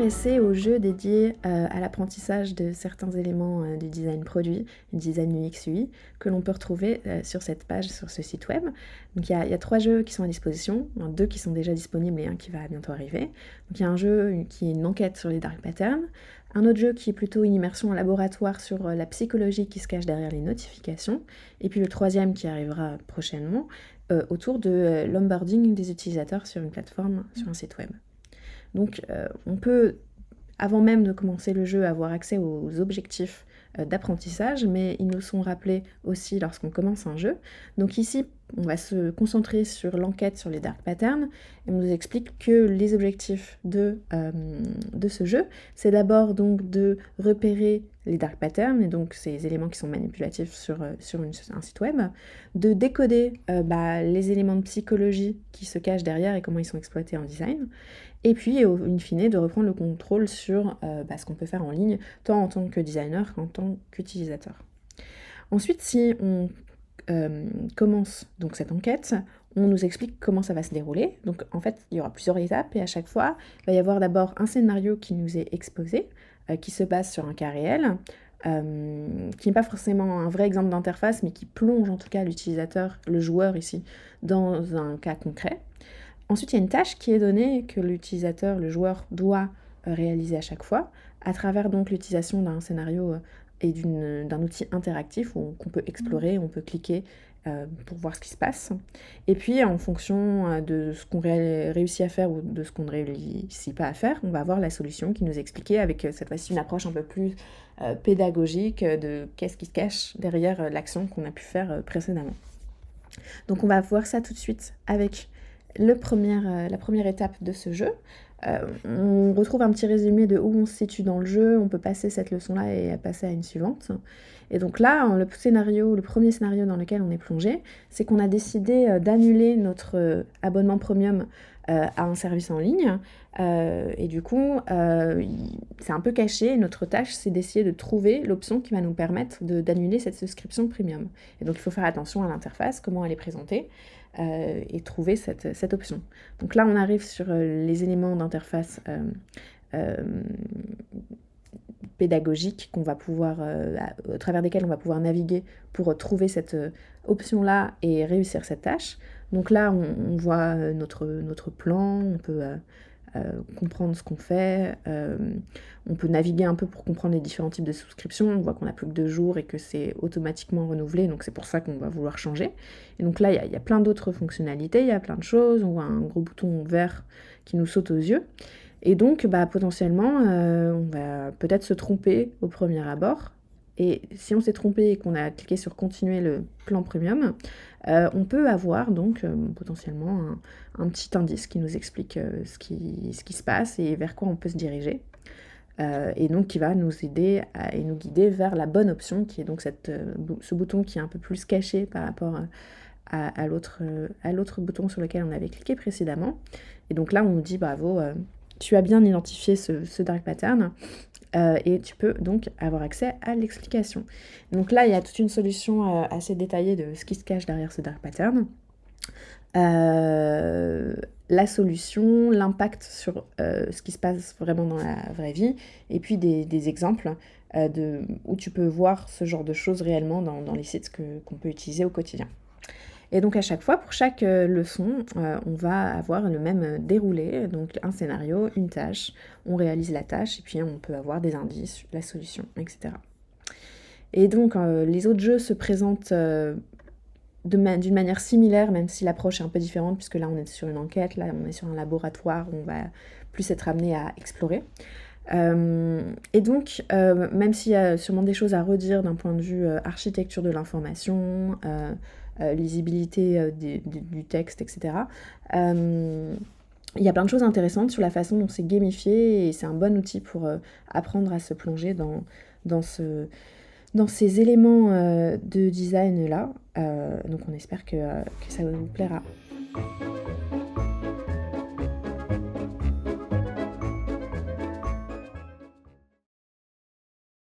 s'intéresser aux jeux dédiés à l'apprentissage de certains éléments du design produit, du design UX UI, que l'on peut retrouver sur cette page, sur ce site web. Donc il y a 3 jeux qui sont à disposition, 2 qui sont déjà disponibles et un qui va bientôt arriver. Donc il y a un jeu qui est une enquête sur les dark patterns, un autre jeu qui est plutôt une immersion en laboratoire sur la psychologie qui se cache derrière les notifications, et puis le troisième qui arrivera prochainement autour de l'onboarding des utilisateurs sur une plateforme, sur un site web. Donc on peut, avant même de commencer le jeu, avoir accès aux objectifs d'apprentissage, mais ils nous sont rappelés aussi lorsqu'on commence un jeu. Donc ici, on va se concentrer sur l'enquête sur les dark patterns, et on nous explique que les objectifs de ce jeu, c'est d'abord donc de repérer les dark patterns, et donc ces éléments qui sont manipulatifs sur un site web, de décoder les éléments de psychologie qui se cachent derrière et comment ils sont exploités en design, et puis, in fine, de reprendre le contrôle sur ce qu'on peut faire en ligne, tant en tant que designer qu'en tant qu'utilisateur. Ensuite, si on commence donc cette enquête, on nous explique comment ça va se dérouler. Donc, en fait, il y aura plusieurs étapes, et à chaque fois, il va y avoir d'abord un scénario qui nous est exposé, qui se base sur un cas réel, qui n'est pas forcément un vrai exemple d'interface, mais qui plonge en tout cas l'utilisateur, le joueur ici, dans un cas concret. Ensuite, il y a une tâche qui est donnée que l'utilisateur, le joueur, doit réaliser à chaque fois, à travers donc l'utilisation d'un scénario et d'un outil interactif qu'on peut explorer, on peut cliquer pour voir ce qui se passe. Et puis, en fonction de ce qu'on réussit à faire ou de ce qu'on ne réussit pas à faire, on va avoir la solution qui nous est expliquée avec cette fois-ci une approche un peu plus pédagogique de qu'est-ce qui se cache derrière l'action qu'on a pu faire précédemment. Donc, on va voir ça tout de suite avec la première étape de ce jeu. On retrouve un petit résumé de où on se situe dans le jeu, on peut passer cette leçon-là et passer à une suivante. Et donc là, le premier scénario dans lequel on est plongé, c'est qu'on a décidé d'annuler notre abonnement premium à un service en ligne. Et du coup, c'est un peu caché. Notre tâche, c'est d'essayer de trouver l'option qui va nous permettre d'annuler cette souscription premium. Et donc, il faut faire attention à l'interface, comment elle est présentée, et trouver cette option. Donc là, on arrive sur les éléments d'interface pédagogiques qu'on va pouvoir, au travers desquels on va pouvoir naviguer pour trouver cette option-là et réussir cette tâche. Donc là, on voit notre plan, on peut comprendre ce qu'on fait, on peut naviguer un peu pour comprendre les différents types de souscriptions, on voit qu'on n'a plus que 2 jours et que c'est automatiquement renouvelé, donc c'est pour ça qu'on va vouloir changer. Et donc là, il y a plein d'autres fonctionnalités, il y a plein de choses, on voit un gros bouton vert qui nous saute aux yeux, et donc potentiellement, on va peut-être se tromper au premier abord, et si on s'est trompé et qu'on a cliqué sur continuer le plan premium, on peut avoir donc potentiellement un petit indice qui nous explique ce qui se passe et vers quoi on peut se diriger. Et donc qui va nous aider et nous guider vers la bonne option, qui est donc ce bouton qui est un peu plus caché par rapport à l'autre bouton sur lequel on avait cliqué précédemment. Et donc là, on nous dit bravo, tu as bien identifié ce dark pattern. Et tu peux donc avoir accès à l'explication. Donc là, il y a toute une solution assez détaillée de ce qui se cache derrière ce dark pattern. La solution, l'impact sur ce qui se passe vraiment dans la vraie vie, et puis des exemples où tu peux voir ce genre de choses réellement dans les sites qu'on peut utiliser au quotidien. Et donc à chaque fois, pour chaque leçon, on va avoir le même déroulé, donc un scénario, une tâche, on réalise la tâche, et puis on peut avoir des indices, la solution, etc. Et donc les autres jeux se présentent d'une manière similaire, même si l'approche est un peu différente, puisque là on est sur une enquête, là on est sur un laboratoire, où on va plus être amené à explorer. Et donc, même s'il y a sûrement des choses à redire d'un point de vue architecture de l'information, lisibilité du texte, etc., il y a plein de choses intéressantes sur la façon dont c'est gamifié, et c'est un bon outil pour apprendre à se plonger dans ces éléments de design-là. Donc on espère que ça vous plaira.